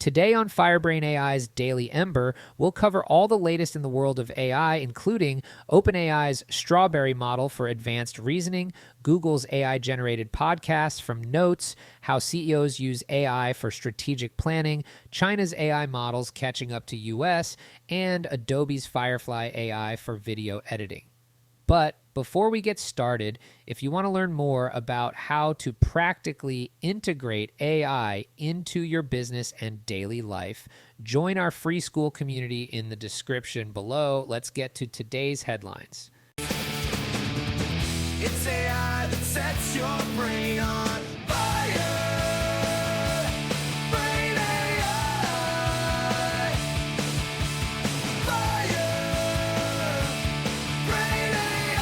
Today on FireBrain AI's Daily Ember, we'll cover all the latest in the world of AI, including OpenAI's Strawberry model for advanced reasoning, Google's AI-generated podcasts from Notes, how CEOs use AI for strategic planning, China's AI models catching up to US, and Adobe's Firefly AI for video editing. But before we get started, if you want to learn more about how to practically integrate AI into your business and daily life, join our free school community in the description below. Let's get to today's headlines. It's AI that sets your brain on fire. Brain AI. Fire. Brain AI.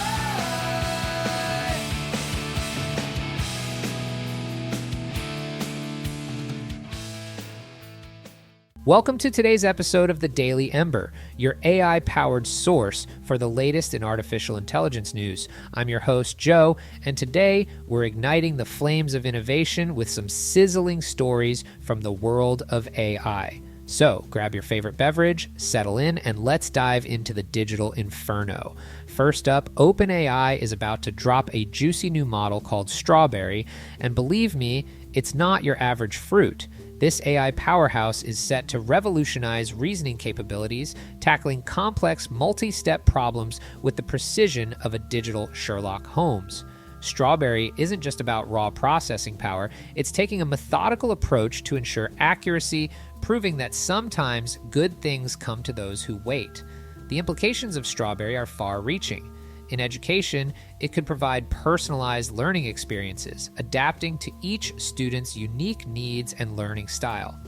Welcome to today's episode of the Daily Ember, your AI-powered source for the latest in artificial intelligence news. I'm your host, Joe, and today we're igniting the flames of innovation with some sizzling stories from the world of AI. So grab your favorite beverage, settle in, and let's dive into the digital inferno. First up, OpenAI is about to drop a juicy new model called Strawberry, and believe me, it's not your average fruit. This AI powerhouse is set to revolutionize reasoning capabilities, tackling complex multi-step problems with the precision of a digital Sherlock Holmes. Strawberry isn't just about raw processing power, it's taking a methodical approach to ensure accuracy, proving that sometimes good things come to those who wait. The implications of Strawberry are far-reaching. In education, it could provide personalized learning experiences, adapting to each student's unique needs and learning style.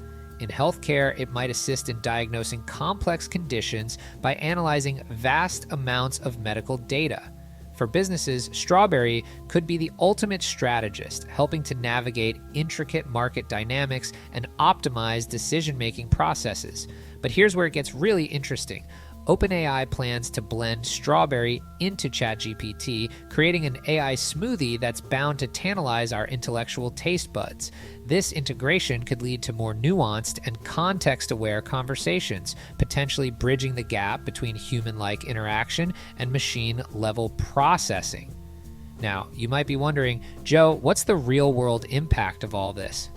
In healthcare, it might assist in diagnosing complex conditions by analyzing vast amounts of medical data. For businesses, Strawberry could be the ultimate strategist, helping to navigate intricate market dynamics and optimize decision-making processes. But here's where it gets really interesting. OpenAI plans to blend Strawberry into ChatGPT, creating an AI smoothie that's bound to tantalize our intellectual taste buds. This integration could lead to more nuanced and context-aware conversations, potentially bridging the gap between human-like interaction and machine-level processing. Now, you might be wondering, Joe, what's the real-world impact of all this?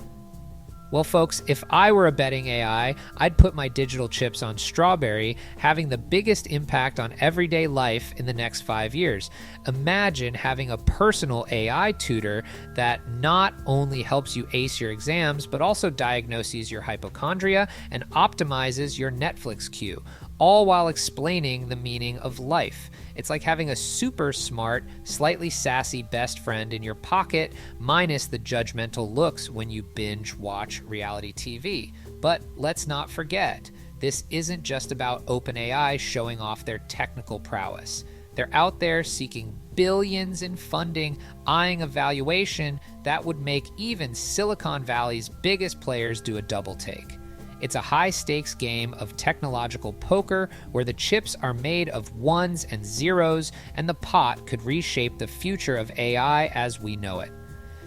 Well, folks, if I were a betting AI, I'd put my digital chips on Strawberry, having the biggest impact on everyday life in the next 5 years. Imagine having a personal AI tutor that not only helps you ace your exams, but also diagnoses your hypochondria and optimizes your Netflix queue, all while explaining the meaning of life. It's like having a super smart, slightly sassy best friend in your pocket, minus the judgmental looks when you binge watch reality TV. But let's not forget, this isn't just about OpenAI showing off their technical prowess. They're out there seeking billions in funding, eyeing a valuation that would make even Silicon Valley's biggest players do a double take. It's a high-stakes game of technological poker where the chips are made of ones and zeros, and the pot could reshape the future of AI as we know it.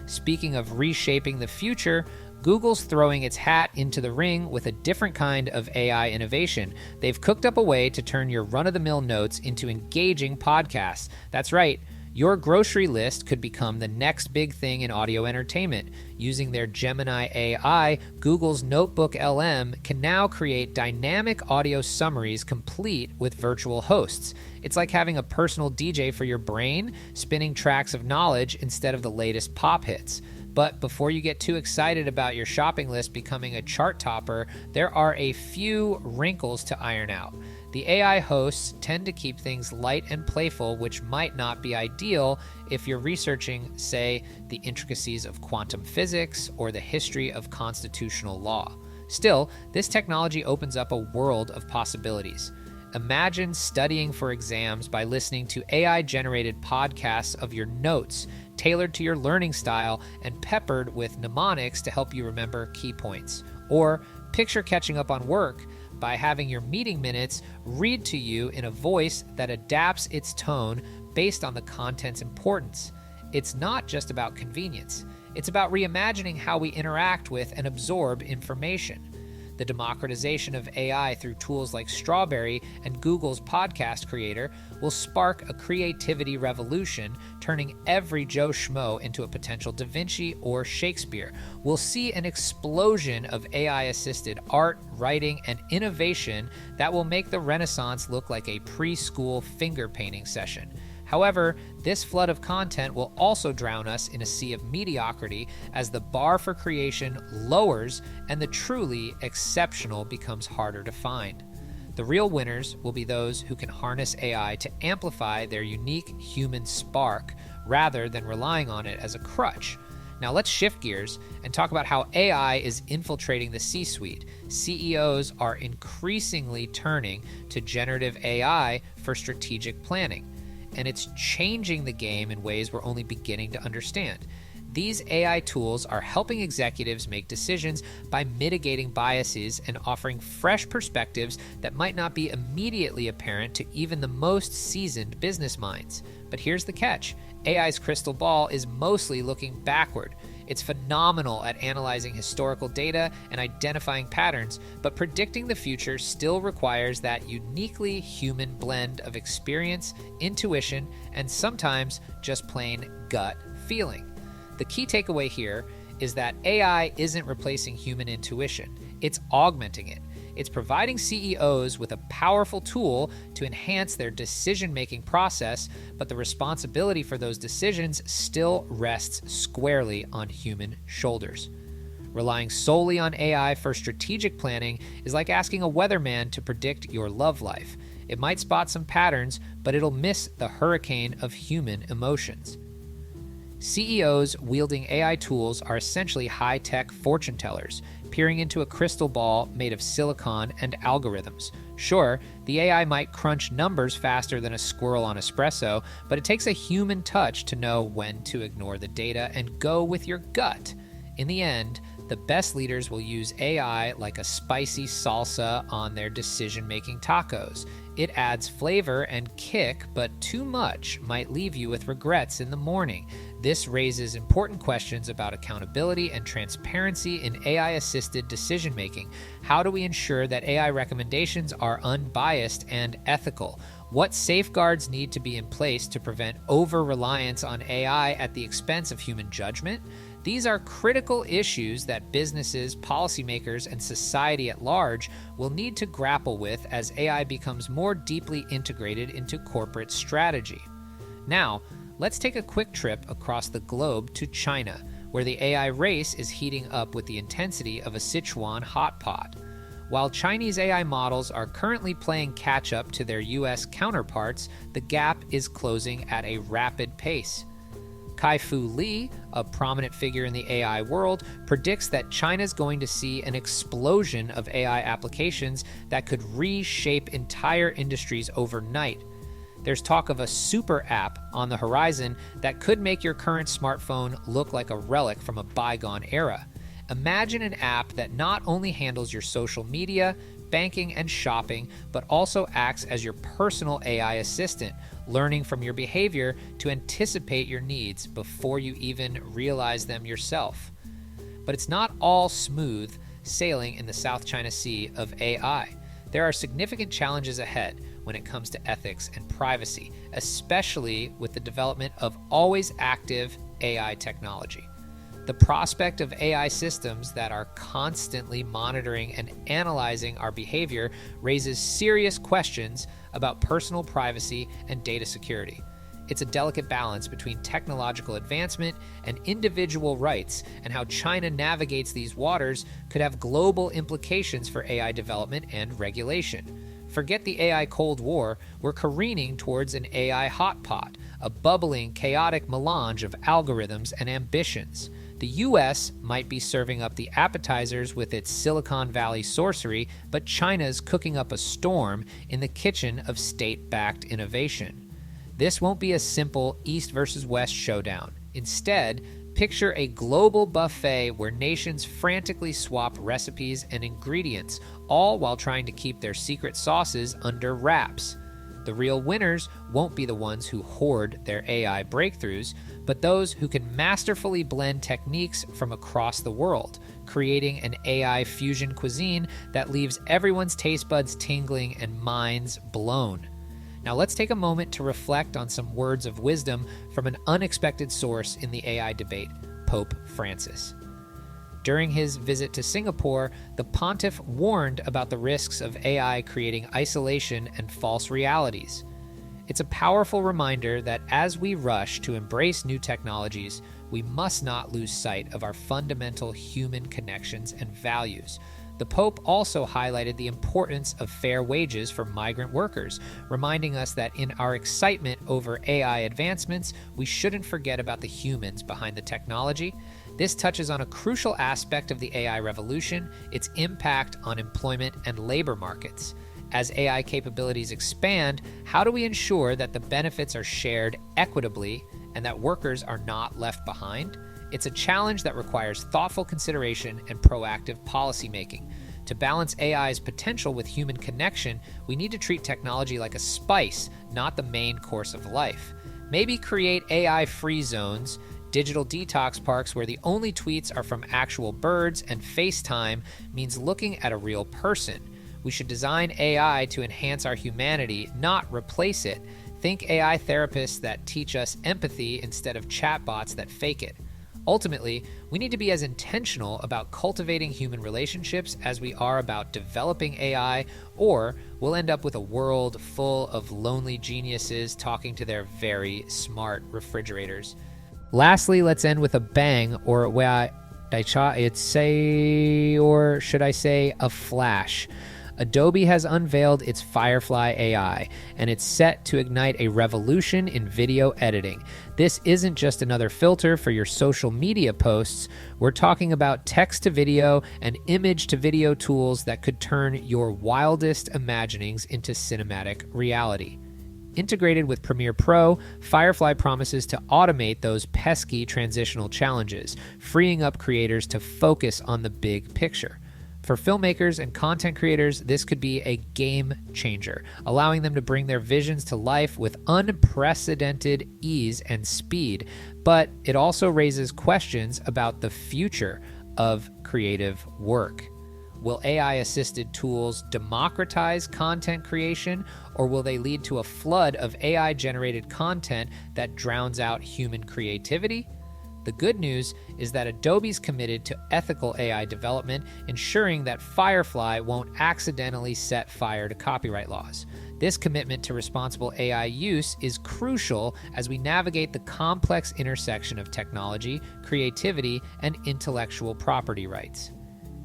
Speaking of reshaping the future, Google's throwing its hat into the ring with a different kind of AI innovation. They've cooked up a way to turn your run-of-the-mill notes into engaging podcasts. That's right. Your grocery list could become the next big thing in audio entertainment. Using their Gemini AI, Google's Notebook LM can now create dynamic audio summaries complete with virtual hosts. It's like having a personal DJ for your brain, spinning tracks of knowledge instead of the latest pop hits. But before you get too excited about your shopping list becoming a chart topper, there are a few wrinkles to iron out. The AI hosts tend to keep things light and playful, which might not be ideal if you're researching, say, the intricacies of quantum physics or the history of constitutional law. Still, this technology opens up a world of possibilities. Imagine studying for exams by listening to AI-generated podcasts of your notes, tailored to your learning style and peppered with mnemonics to help you remember key points. Or picture catching up on work by having your meeting minutes read to you in a voice that adapts its tone based on the content's importance. It's not just about convenience. It's about reimagining how we interact with and absorb information. The democratization of AI through tools like Strawberry and Google's podcast creator will spark a creativity revolution, turning every Joe Schmo into a potential Da Vinci or Shakespeare. We'll see an explosion of AI-assisted art, writing, and innovation that will make the Renaissance look like a preschool finger painting session. However, this flood of content will also drown us in a sea of mediocrity as the bar for creation lowers and the truly exceptional becomes harder to find. The real winners will be those who can harness AI to amplify their unique human spark rather than relying on it as a crutch. Now let's shift gears and talk about how AI is infiltrating the C-suite. CEOs are increasingly turning to generative AI for strategic planning, and it's changing the game in ways we're only beginning to understand. These AI tools are helping executives make decisions by mitigating biases and offering fresh perspectives that might not be immediately apparent to even the most seasoned business minds. But here's the catch. AI's crystal ball is mostly looking backward. It's phenomenal at analyzing historical data and identifying patterns, but predicting the future still requires that uniquely human blend of experience, intuition, and sometimes just plain gut feeling. The key takeaway here is that AI isn't replacing human intuition, it's augmenting it. It's providing CEOs with a powerful tool to enhance their decision-making process, but the responsibility for those decisions still rests squarely on human shoulders. Relying solely on AI for strategic planning is like asking a weatherman to predict your love life. It might spot some patterns, but it'll miss the hurricane of human emotions. CEOs wielding AI tools are essentially high-tech fortune tellers, peering into a crystal ball made of silicon and algorithms. Sure, the AI might crunch numbers faster than a squirrel on espresso, but it takes a human touch to know when to ignore the data and go with your gut. In the end, the best leaders will use AI like a spicy salsa on their decision-making tacos. It adds flavor and kick, but too much might leave you with regrets in the morning. This raises important questions about accountability and transparency in AI-assisted decision-making. How do we ensure that AI recommendations are unbiased and ethical? What safeguards need to be in place to prevent over-reliance on AI at the expense of human judgment? These are critical issues that businesses, policymakers, and society at large will need to grapple with as AI becomes more deeply integrated into corporate strategy. Now, let's take a quick trip across the globe to China, where the AI race is heating up with the intensity of a Sichuan hot pot. While Chinese AI models are currently playing catch-up to their US counterparts, the gap is closing at a rapid pace. Kai-Fu Lee, a prominent figure in the AI world, predicts that China's going to see an explosion of AI applications that could reshape entire industries overnight. There's talk of a super app on the horizon that could make your current smartphone look like a relic from a bygone era. Imagine an app that not only handles your social media, banking, and shopping, but also acts as your personal AI assistant, learning from your behavior to anticipate your needs before you even realize them yourself. But it's not all smooth sailing in the South China Sea of AI. There are significant challenges ahead when it comes to ethics and privacy, especially with the development of always active AI technology. The prospect of AI systems that are constantly monitoring and analyzing our behavior raises serious questions about personal privacy and data security. It's a delicate balance between technological advancement and individual rights, and how China navigates these waters could have global implications for AI development and regulation. Forget the AI Cold War, we're careening towards an AI hot pot, a bubbling, chaotic melange of algorithms and ambitions. The US might be serving up the appetizers with its Silicon Valley sorcery, but China's cooking up a storm in the kitchen of state-backed innovation. This won't be a simple East versus West showdown. Instead, picture a global buffet where nations frantically swap recipes and ingredients, all while trying to keep their secret sauces under wraps. The real winners won't be the ones who hoard their AI breakthroughs, but those who can masterfully blend techniques from across the world, creating an AI fusion cuisine that leaves everyone's taste buds tingling and minds blown. Now let's take a moment to reflect on some words of wisdom from an unexpected source in the AI debate, Pope Francis. During his visit to Singapore, the pontiff warned about the risks of AI creating isolation and false realities. It's a powerful reminder that as we rush to embrace new technologies, we must not lose sight of our fundamental human connections and values. The Pope also highlighted the importance of fair wages for migrant workers, reminding us that in our excitement over AI advancements, we shouldn't forget about the humans behind the technology. This touches on a crucial aspect of the AI revolution, its impact on employment and labor markets. As AI capabilities expand, how do we ensure that the benefits are shared equitably and that workers are not left behind? It's a challenge that requires thoughtful consideration and proactive policymaking. To balance AI's potential with human connection, we need to treat technology like a spice, not the main course of life. Maybe create AI-free zones, digital detox parks where the only tweets are from actual birds, and FaceTime means looking at a real person. We should design AI to enhance our humanity, not replace it. Think AI therapists that teach us empathy instead of chatbots that fake it. Ultimately, we need to be as intentional about cultivating human relationships as we are about developing AI, or we'll end up with a world full of lonely geniuses talking to their very smart refrigerators. Lastly, let's end with a bang, or should I say a flash. Adobe has unveiled its Firefly AI, and it's set to ignite a revolution in video editing. This isn't just another filter for your social media posts. We're talking about text-to-video and image-to-video tools that could turn your wildest imaginings into cinematic reality. Integrated with Premiere Pro, Firefly promises to automate those pesky transitional challenges, freeing up creators to focus on the big picture. For filmmakers and content creators, this could be a game changer, allowing them to bring their visions to life with unprecedented ease and speed. But it also raises questions about the future of creative work. Will AI-assisted tools democratize content creation, or will they lead to a flood of AI-generated content that drowns out human creativity? The good news is that Adobe's committed to ethical AI development, ensuring that Firefly won't accidentally set fire to copyright laws. This commitment to responsible AI use is crucial as we navigate the complex intersection of technology, creativity, and intellectual property rights.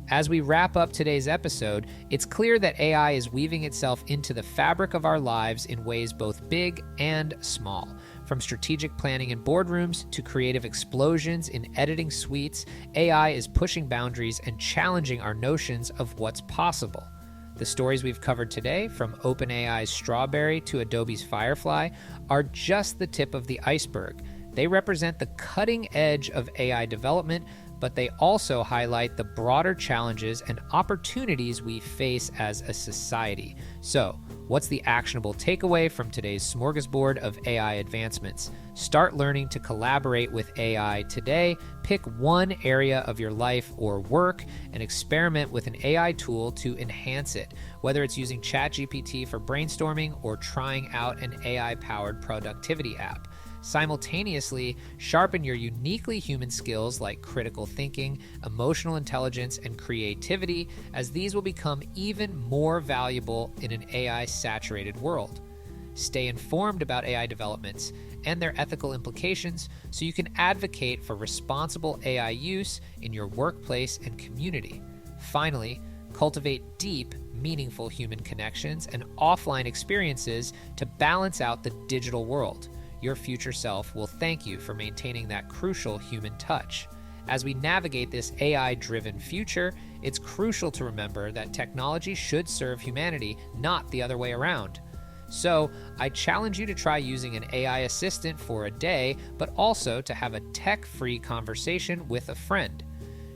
As we wrap up today's episode, it's clear that AI is weaving itself into the fabric of our lives in ways both big and small. From strategic planning in boardrooms to creative explosions in editing suites, AI is pushing boundaries and challenging our notions of what's possible. The stories we've covered today, from OpenAI's Strawberry to Adobe's Firefly, are just the tip of the iceberg. They represent the cutting edge of AI development, but they also highlight the broader challenges and opportunities we face as a society. So, what's the actionable takeaway from today's smorgasbord of AI advancements? Start learning to collaborate with AI today. Pick one area of your life or work and experiment with an AI tool to enhance it, whether it's using ChatGPT for brainstorming or trying out an AI-powered productivity app. Simultaneously, sharpen your uniquely human skills like critical thinking, emotional intelligence, and creativity, as these will become even more valuable in an AI-saturated world. Stay informed about AI developments and their ethical implications so you can advocate for responsible AI use in your workplace and community. Finally, cultivate deep, meaningful human connections and offline experiences to balance out the digital world. Your future self will thank you for maintaining that crucial human touch. As we navigate this AI-driven future, it's crucial to remember that technology should serve humanity, not the other way around. So, I challenge you to try using an AI assistant for a day, but also to have a tech-free conversation with a friend.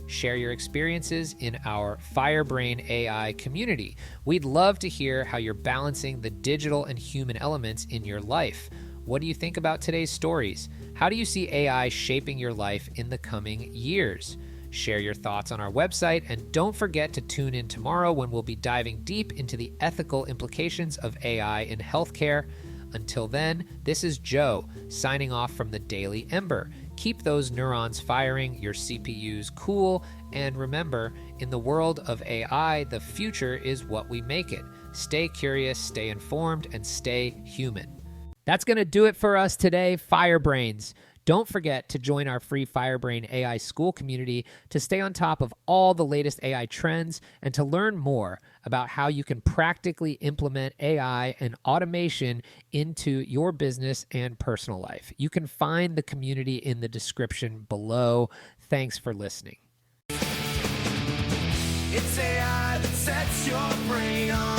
Share your experiences in our FireBrain AI community. We'd love to hear how you're balancing the digital and human elements in your life. What do you think about today's stories? How do you see AI shaping your life in the coming years? Share your thoughts on our website, and don't forget to tune in tomorrow when we'll be diving deep into the ethical implications of AI in healthcare. Until then, this is Joe signing off from the Daily Ember. Keep those neurons firing, your CPUs cool, and remember, in the world of AI, the future is what we make it. Stay curious, stay informed, and stay human. That's going to do it for us today, Firebrains. Don't forget to join our free FireBrain AI school community to stay on top of all the latest AI trends and to learn more about how you can practically implement AI and automation into your business and personal life. You can find the community in the description below. Thanks for listening. It's AI that sets your brain on.